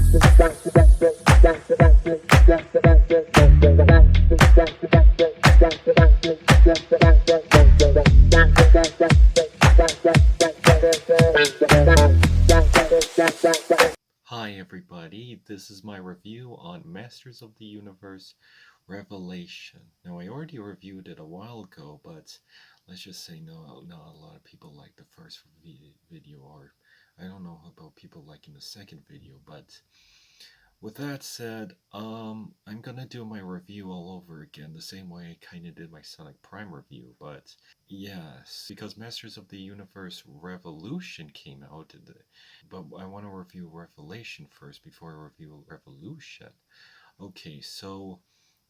Hi everybody, this is my review on Masters of the Universe Revelation. Now I already reviewed it a while ago, but let's just say not a lot of people like the first video, or I don't know about people liking the second video, but with that said, I'm gonna do my review all over again, the same way I kinda did my Sonic Prime review, but yes, because Masters of the Universe Revolution came out, but I want to review Revelation first before I review Revolution. Okay, so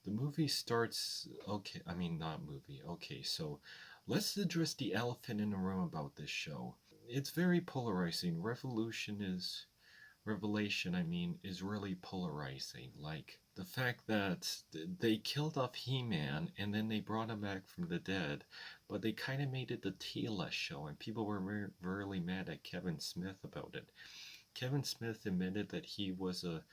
the movie starts, okay, I mean not movie, okay, so let's address the elephant in the room about this show. It's very polarizing. Revelation, I mean, is really polarizing. Like, the fact that they killed off He-Man and then they brought him back from the dead, but they kind of made it the Tila show, and people were really mad at Kevin Smith about it. Kevin Smith admitted that he was a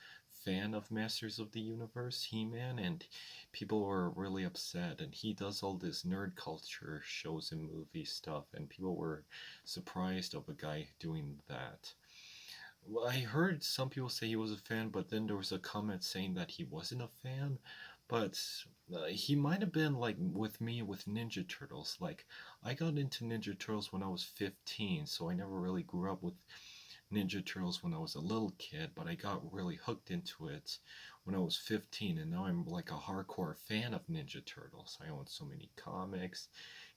fan of Masters of the Universe, He-Man, and people were really upset, and he does all this nerd culture shows and movie stuff, and people were surprised of a guy doing that. Well, I heard some people say he was a fan, but then there was a comment saying that he wasn't a fan. But he might have been like with me with Ninja Turtles. Like, I got into Ninja Turtles when I was 15, so I never really grew up with Ninja Turtles when I was a little kid, but I got really hooked into it when I was 15, and now I'm like a hardcore fan of Ninja Turtles. I own so many comics,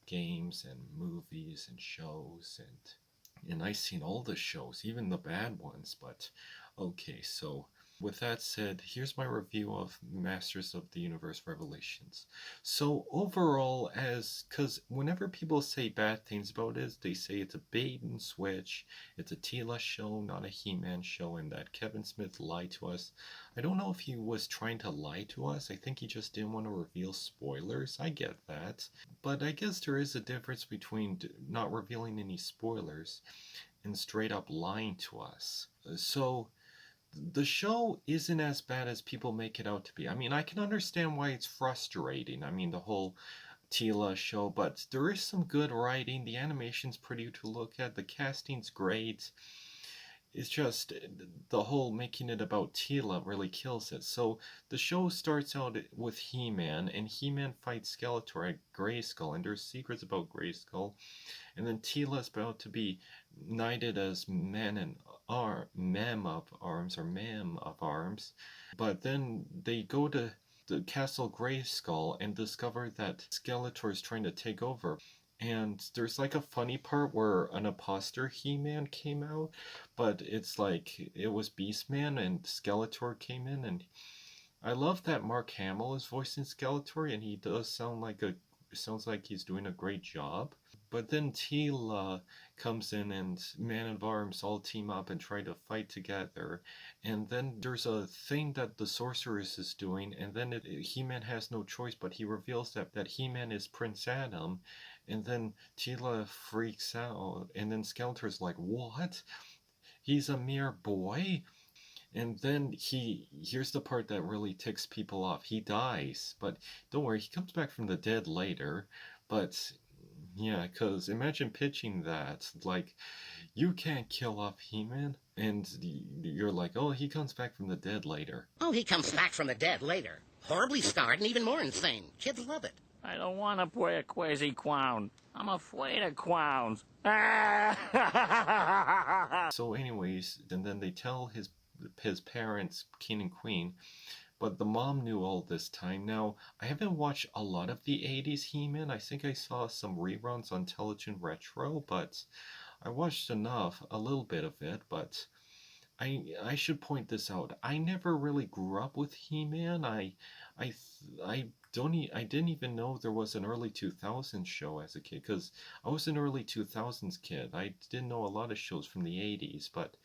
games, and movies and shows, and I've seen all the shows, even the bad ones. But okay, so with that said, here's my review of Masters of the Universe Revelations. So overall, because whenever people say bad things about it, they say it's a bait and switch, it's a Tila show, not a He-Man show, and that Kevin Smith lied to us. I don't know if he was trying to lie to us. I think he just didn't want to reveal spoilers. I get that. But I guess there is a difference between not revealing any spoilers and straight up lying to us. So the show isn't as bad as people make it out to be. I mean, I can understand why it's frustrating. I mean, the whole Tila show, but there is some good writing. The animation's pretty to look at. The casting's great. It's just the whole making it about Tila really kills it. So the show starts out with He-Man, and He-Man fights Skeletor at Grayskull, and there's secrets about Grayskull. And then Tila's about to be knighted as Mem of Arms, or Mam of Arms. But then they go to the Castle Grayskull and discover that Skeletor is trying to take over. And there's like a funny part where an imposter He-Man came out, but it's like it was Beastman and Skeletor came in, and I love that Mark Hamill is voicing Skeletor, and he does sounds like he's doing a great job. But then Tila comes in, and Man at Arms all team up and try to fight together. And then there's a thing that the sorceress is doing, and then He-Man has no choice, but he reveals that He-Man is Prince Adam. And then Tila freaks out, and then Skeletor's like, "What? He's a mere boy?" And then here's the part that really ticks people off. He dies, but don't worry, he comes back from the dead later. But yeah, because imagine pitching that. Like, you can't kill off He-Man, and you're like, oh, he comes back from the dead later. Oh, he comes back from the dead later. Horribly scarred and even more insane. Kids love it. I don't want to play a crazy clown. I'm afraid of clowns. So anyways, and then they tell his parents, king and queen, but the mom knew all this time. Now, I haven't watched a lot of the 80s He-Man. I think I saw some reruns on Television Retro, but I watched a little bit of it, but I should point this out. I never really grew up with He-Man. I I didn't even know there was an early 2000s show as a kid, because I was an early 2000s kid. I didn't know a lot of shows from the 80s, but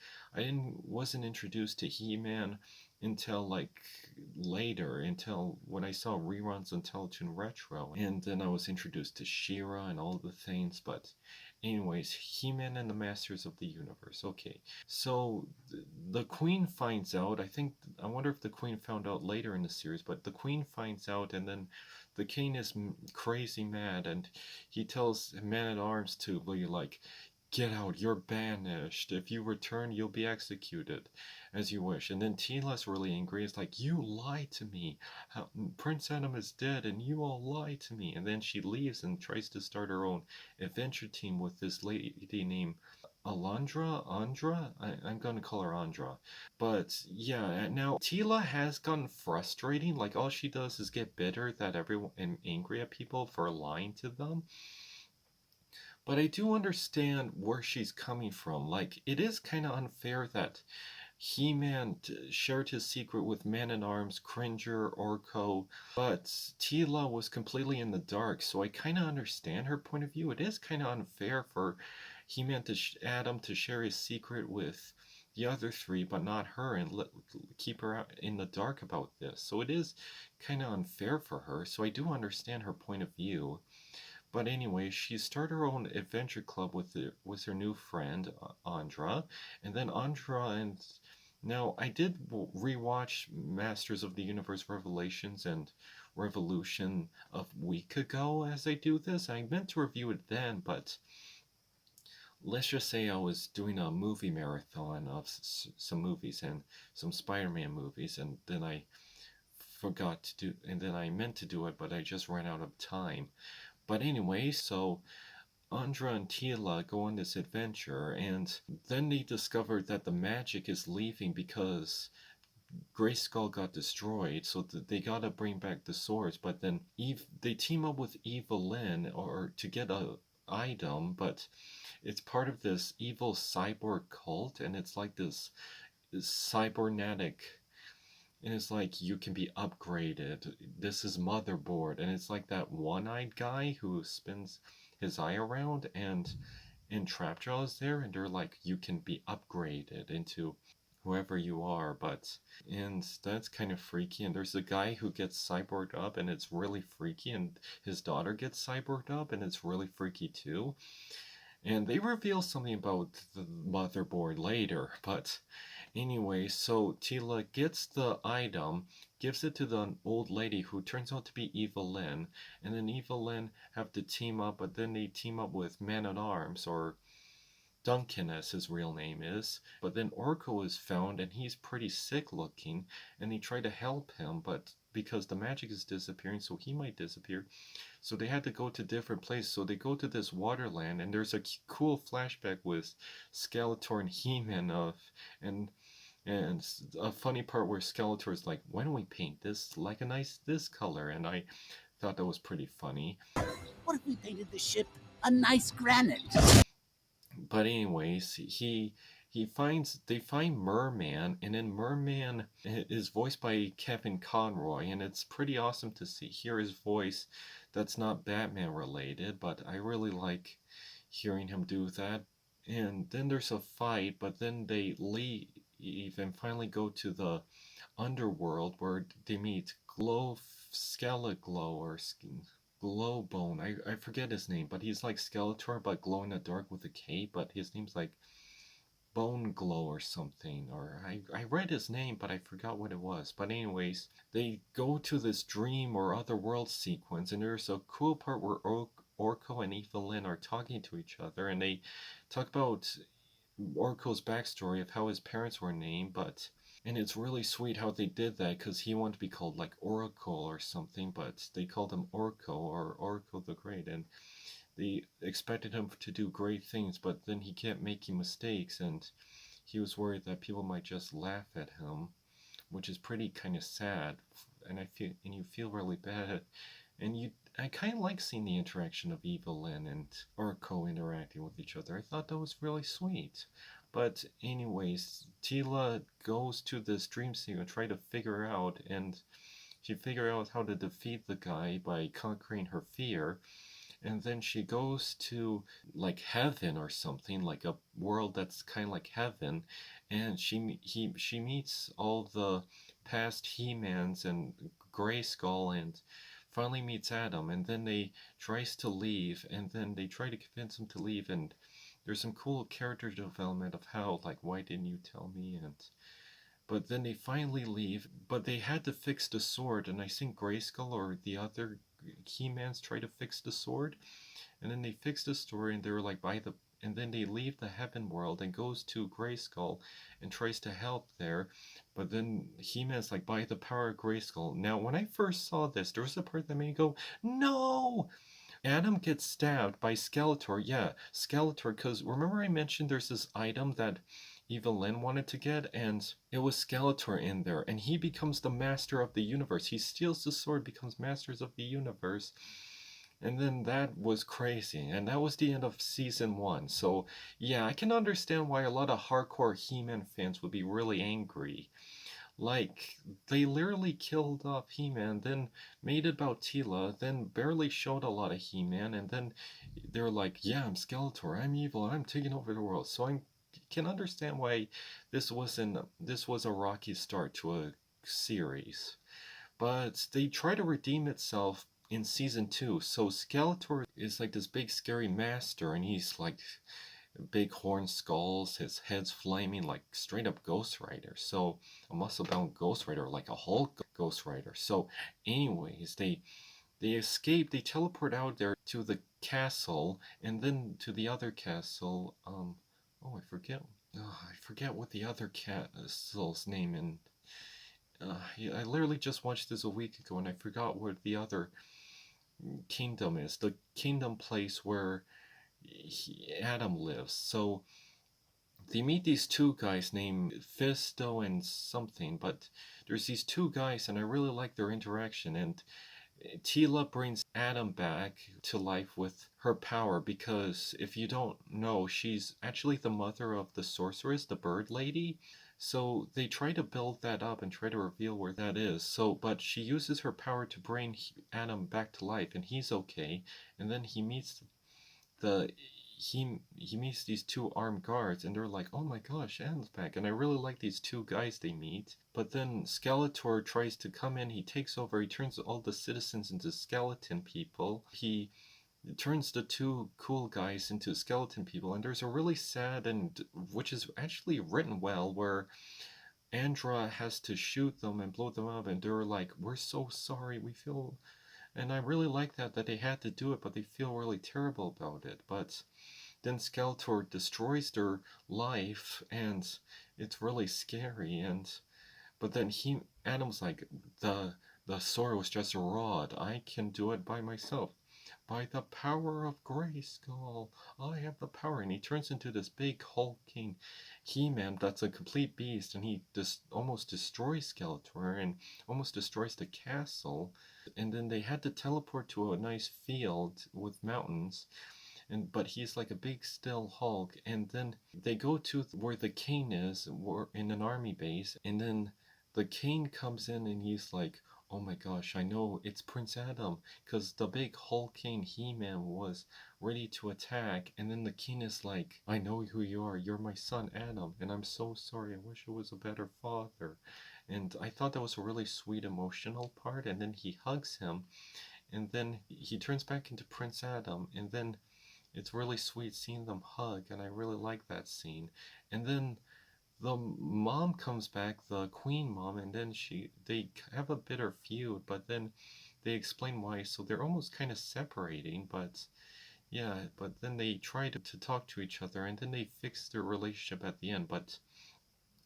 wasn't introduced to He-Man until like later, until when I saw reruns on Television Retro, and then I was introduced to She-Ra and all the things. But anyways, He-Man and the Masters of the Universe. Okay, so the Queen finds out. I wonder if the Queen found out later in the series, but the Queen finds out, and then the King is crazy mad, and he tells Man at Arms to be like, "Get out, you're banished. If you return, you'll be executed as you wish." And then Tila's really angry. It's like, "You lied to me. Prince Adam is dead, and you all lied to me." And then she leaves and tries to start her own adventure team with this lady named Andra? I'm going to call her Andra. But yeah, now Tila has gotten frustrating. Like, all she does is get bitter that everyone and angry at people for lying to them. But I do understand where she's coming from. Like, it is kind of unfair that He-Man shared his secret with Man-at-Arms, Cringer, Orko, but Tila was completely in the dark, so I kind of understand her point of view. It is kind of unfair for He-Man to Adam to share his secret with the other three, but not her, and keep her out in the dark about this. So it is kind of unfair for her, so I do understand her point of view. But anyway, she started her own adventure club with her new friend Andra, and then Andra and now I did rewatch Masters of the Universe Revelations and Revolution a week ago as I do this. I meant to review it then, but let's just say I was doing a movie marathon of some movies and some Spider-Man movies, and then I forgot to do, and then I meant to do it, but I just ran out of time. But anyway, so Andra and Tila go on this adventure, and then they discover that the magic is leaving because Grayskull got destroyed, so they gotta bring back the swords. But then they team up with Evelyn or to get a item, but it's part of this evil cyborg cult, and it's like this cybernetic, and it's like you can be upgraded. This is Motherboard, and it's like that one-eyed guy who spins his eye around, and Trapjaw is there, and they're like, you can be upgraded into whoever you are, and that's kind of freaky. And there's a guy who gets cyborged up, and it's really freaky, and his daughter gets cyborged up, and it's really freaky too. And they reveal something about the Motherboard later, but anyway, so Tila gets the item, gives it to the old lady who turns out to be Evelyn, and then Evelyn have to team up, but then they team up with Man-at-Arms, or Duncan as his real name is. But then Orko is found, and he's pretty sick looking, and they try to help him, but because the magic is disappearing, so he might disappear. So they had to go to different places. So they go to this waterland, and there's a cool flashback with Skeletor and He-Man and and a funny part where Skeletor's like, "Why don't we paint this like a nice this color?" And I thought that was pretty funny. What if we painted the ship a nice granite? But anyways, they find Merman, and then Merman is voiced by Kevin Conroy, and it's pretty awesome to hear his voice that's not Batman related, but I really like hearing him do that. And then there's a fight, but then they leave and finally go to the underworld where they meet Skeleglow or Glowbone. I forget his name, but he's like Skeletor, but glow in the dark with a cape, but his name's like Bone Glow or something. Or I read his name, but I forgot what it was. But anyways, they go to this dream or other world sequence, and there's a cool part where Orko and Evelyn are talking to each other, and they talk about Orko's backstory of how his parents were named, and it's really sweet how they did that, because he wanted to be called like Oracle or something, but they called him Orko, or Orko the Great, and they expected him to do great things, but then he kept making mistakes, and he was worried that people might just laugh at him, which is pretty kind of sad, and you feel really bad, and I kind of like seeing the interaction of Evelyn and Orko interacting with each other. I thought that was really sweet. But anyways, Tila goes to this dream scene and try to figure out, and she figure out how to defeat the guy by conquering her fear. And then she goes to like heaven or something, like a world that's kind of like heaven, and she meets all the past He-Mans and Grayskull and finally meets Adam, and then they tries to leave, and then they try to convince him to leave, and there's some cool character development of how, like, why didn't you tell me? And but then they finally leave, but they had to fix the sword, and I think Grayskull or the other He-Mans try to fix the sword, and then they fix the story, and they were like by the, and then they leave the heaven world and goes to Grayskull and tries to help there, but then He-Man's like, by the power of Grayskull. Now, when I first saw this, there was a part that made me go, no! Adam gets stabbed by Skeletor. Yeah, Skeletor, because remember I mentioned there's this item that Evelyn wanted to get, and it was Skeletor in there, and he becomes the master of the universe. He steals the sword, becomes masters of the universe, and then that was crazy, and that was the end of season 1. So yeah, I can understand why a lot of hardcore He-Man fans would be really angry. Like, they literally killed off He-Man, then made it about Tila, then barely showed a lot of He-Man, and then they're like, yeah, I'm Skeletor, I'm evil, I'm taking over the world. So I can understand why this was a rocky start to a series. But they try to redeem itself in season 2. So Skeletor is like this big scary master, and he's like big horn skulls, his head's flaming like straight up Ghost Rider. So a muscle bound Ghost Rider, like a Hulk Ghost Rider. So anyways, they escape, they teleport out there to the castle, and then to the other castle. Oh, I forget what the other castle's name, and I literally just watched this a week ago, and I forgot what the other kingdom is. The kingdom place where Adam lives. So they meet these two guys named Fisto and something, but there's these two guys, and I really like their interaction. And Tila brings Adam back to life with her power, because if you don't know, she's actually the mother of the sorceress, the bird lady. So they try to build that up and try to reveal where that is. So, but she uses her power to bring Adam back to life, and he's okay. And then the he meets these two armed guards, and they're like, oh my gosh, Adam's back. And I really like these two guys they meet. But then Skeletor tries to come in, he takes over, he turns all the citizens into skeleton people. He turns the two cool guys into skeleton people, and there's a really sad, and which is actually written well, where Andra has to shoot them and blow them up, and they're like, we're so sorry, we feel, and I really like that they had to do it, but they feel really terrible about it. But then Skeletor destroys their life, and it's really scary. And but then Adam's like, the sword was just a rod. I can do it by myself. By the power of Grayskull, I have the power. And he turns into this big hulking He-Man that's a complete beast, and he just almost destroys Skeletor and almost destroys the castle. And then they had to teleport to a nice field with mountains, but he's like a big still Hulk. And then they go to where the king is, in an army base, and then the king comes in, and he's like, oh my gosh, I know it's Prince Adam, because the big hulking He-Man was ready to attack. And then the king is like, I know who you are, you're my son Adam, and I'm so sorry, I wish I was a better father. And I thought that was a really sweet emotional part. And then he hugs him, and then he turns back into Prince Adam, and then it's really sweet seeing them hug, and I really like that scene. And then the mom comes back, the queen mom, and then they have a bitter feud, but then they explain why, so they're almost kind of separating. But yeah, but then they try to talk to each other, and then they fix their relationship at the end. But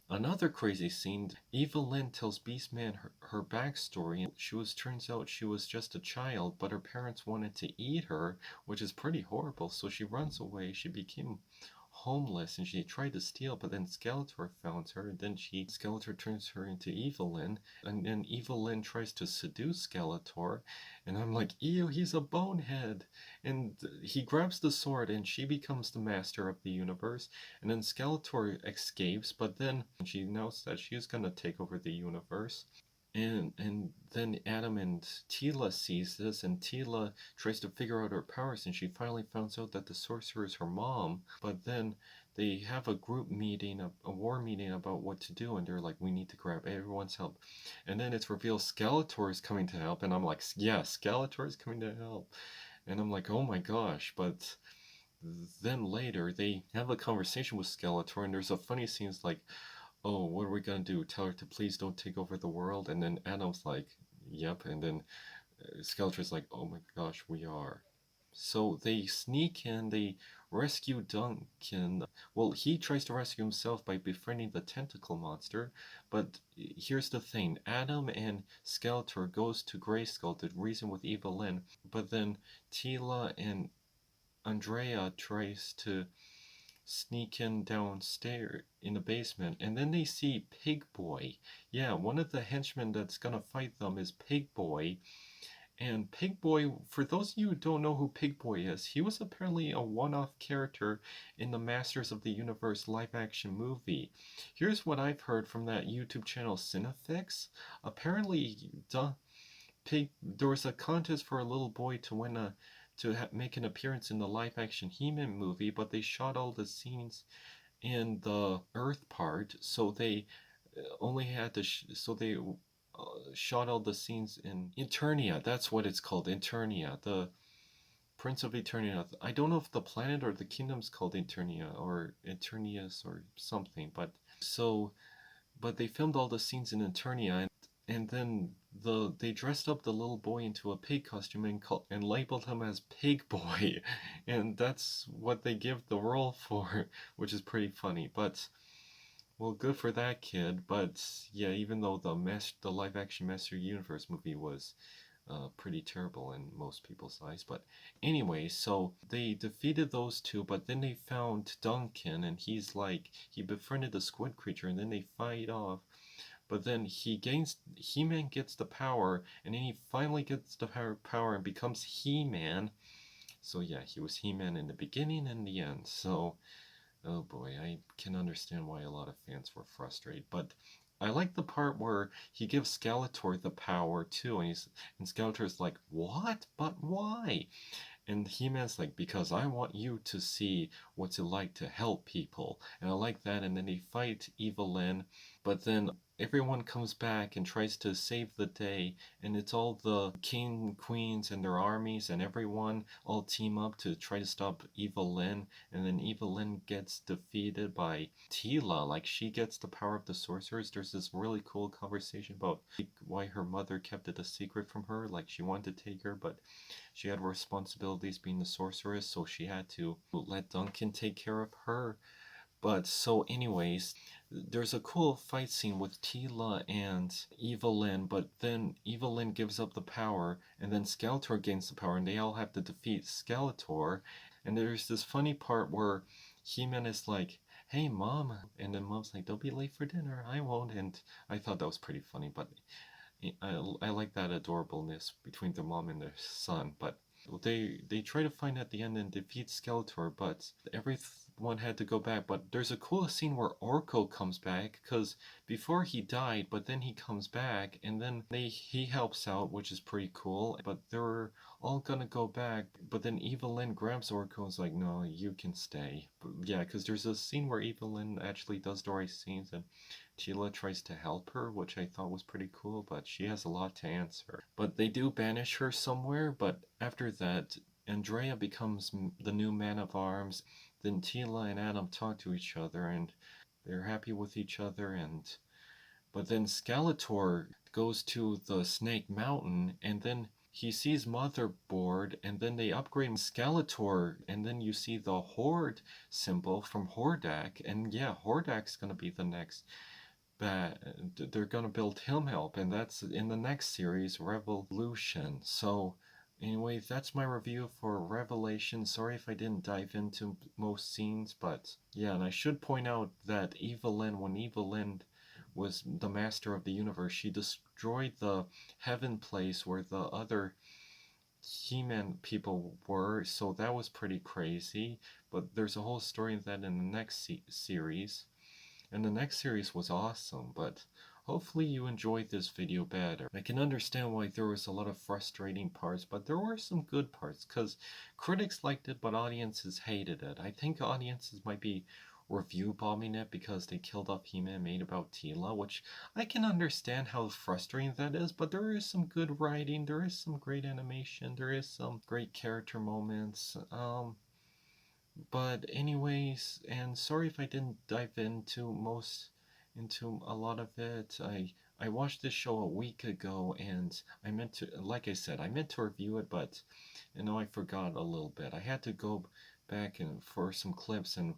another crazy scene, Evelyn tells Beastman her backstory. Turns out she was just a child, but her parents wanted to eat her, which is pretty horrible. So she runs away. She became homeless, and she tried to steal, but then Skeletor found her, and then Skeletor turns her into Evelyn, and then Evelyn tries to seduce Skeletor, and I'm like, ew, he's a bonehead. And he grabs the sword, and she becomes the master of the universe, and then Skeletor escapes, but then she knows that she's gonna take over the universe. And then Adam and Tila sees this, and Tila tries to figure out her powers, and she finally finds out that the sorcerer is her mom. But then they have a group meeting, a war meeting about what to do, and they're like, we need to grab everyone's help. And then it's revealed Skeletor is coming to help, and I'm like, yeah, Skeletor is coming to help. And I'm like, oh my gosh, but then later they have a conversation with Skeletor, and there's a funny scene. It's like, oh, what are we gonna do? Tell her to please don't take over the world? And then Adam's like, yep. And then Skeletor's like, oh my gosh, we are. So they sneak in, they rescue Duncan. Well, he tries to rescue himself by befriending the tentacle monster, but here's the thing. Adam and Skeletor goes to Grayskull to reason with Evelyn, but then Tila and Andrea tries to sneak in downstairs in the basement, and then they see Pig Boy. Yeah, one of the henchmen that's gonna fight them is Pig Boy. And Pig Boy, for those of you who don't know who Pig Boy is, he was apparently a one-off character in the Masters of the Universe live-action movie. Here's what I've heard from that YouTube channel Cinefix. Apparently, there was a contest for a little boy to win make an appearance in the live-action He-Man movie, but they shot all the scenes in the Earth part, so they only had to so they shot all the scenes in Eternia. That's what it's called, Eternia. The Prince of Eternia. I don't know if the planet or the kingdom's called Eternia or Eternius or something, but they filmed all the scenes in Eternia, and then they dressed up the little boy into a pig costume and labeled him as Pig Boy, and that's what they give the role for, which is pretty funny. But well, good for that kid. But yeah, even though the live action Master Universe movie was pretty terrible in most people's eyes. But anyway, so they defeated those two, but then they found Duncan, and he befriended the squid creature, and then they fight off. But then He-Man gets the power, and then he finally gets the power and becomes He-Man. So yeah, he was He-Man in the beginning and the end. So, oh boy, I can understand why a lot of fans were frustrated. But I like the part where he gives Skeletor the power too, and Skeletor's like, "What? But why?" And He-Man's like, because I want you to see what's it like to help people. And I like that. And then they fight Evelyn, but then everyone comes back and tries to save the day. And it's all the king and queens and their armies, and everyone all team up to try to stop Evelyn. And then Evelyn gets defeated by Tila. Like, she gets the power of the sorcerers. There's this really cool conversation about why her mother kept it a secret from her. Like, she wanted to take her, but she had responsibilities being the sorceress, so she had to let Duncan take care of her. But so anyways, there's a cool fight scene with Tila and Evelyn, but then Evelyn gives up the power, and then Skeletor gains the power, and they all have to defeat Skeletor. And there's this funny part where He-Man is like, "Hey mom," and then mom's like, "Don't be late for dinner, I won't." And I thought that was pretty funny, but I like that adorableness between the mom and the son. But they try to find at the end and defeat Skeletor, but everyone had to go back. But there's a cool scene where Orko comes back, because before he died, but then he comes back, and then he helps out, which is pretty cool. But they're all gonna go back, but then Evelyn grabs Orko and is like, "No, you can stay." But yeah, because there's a scene where Evelyn actually does the right scenes, and Tila tries to help her, which I thought was pretty cool, but she has a lot to answer. But they do banish her somewhere, but after that, Andrea becomes the new man of arms. Then Tila and Adam talk to each other, and they're happy with each other. But then Skeletor goes to the Snake Mountain, and then he sees Motherboard, and then they upgrade Skeletor, and then you see the Horde symbol from Hordak, and yeah, Hordak's gonna be the next they're gonna build him up, and that's in the next series, Revolution. So anyway, that's my review for Revelation. Sorry if I didn't dive into most scenes, but yeah, and I should point out that when Evelyn was the master of the universe, she destroyed the heaven place where the other He-Man people were, so that was pretty crazy. But there's a whole story of that in the next series. And the next series was awesome, but hopefully you enjoyed this video better. I can understand why there was a lot of frustrating parts, but there were some good parts, because critics liked it, but audiences hated it. I think audiences might be review bombing it because they killed off He-Man made about Tila, which I can understand how frustrating that is, but there is some good writing, there is some great animation, there is some great character moments. But anyways, and sorry if I didn't dive into a lot of it. I watched this show a week ago, and I meant to, like I said, I meant to review it, but I forgot a little bit. I had to go back and for some clips and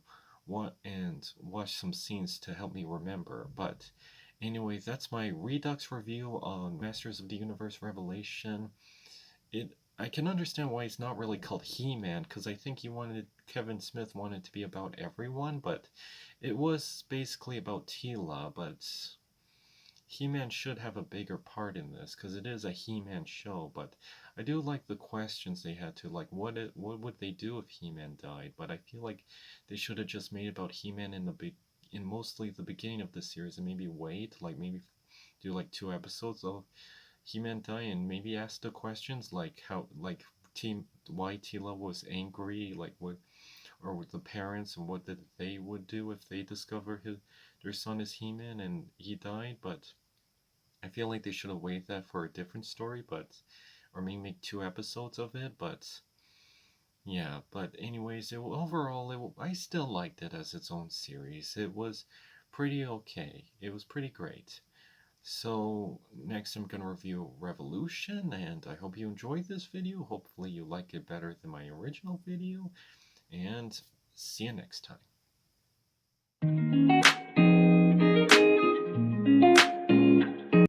watch some scenes to help me remember. But anyways, that's my Redux review on Masters of the Universe Revelation. I can understand why it's not really called He-Man, because I think Kevin Smith wanted to be about everyone, but it was basically about Tila, but He-Man should have a bigger part in this, because it is a He-Man show, but I do like the questions they had to, like, what would they do if He-Man died, but I feel like they should have just made about He-Man in mostly the beginning of the series, and maybe wait, like, maybe do, like, 2 episodes of He-Man die and maybe ask the questions like why Tila was angry, like what, or with the parents and what that they would do if they discover their son is He-Man and he died. But I feel like they should have waited that for a different story, but or maybe make 2 episodes of it. But yeah, but anyways, overall I still liked it as its own series. It was pretty okay. It was pretty great. So next I'm going to review Revolution, and I hope you enjoyed this video. Hopefully you like it better than my original video, and see you next time.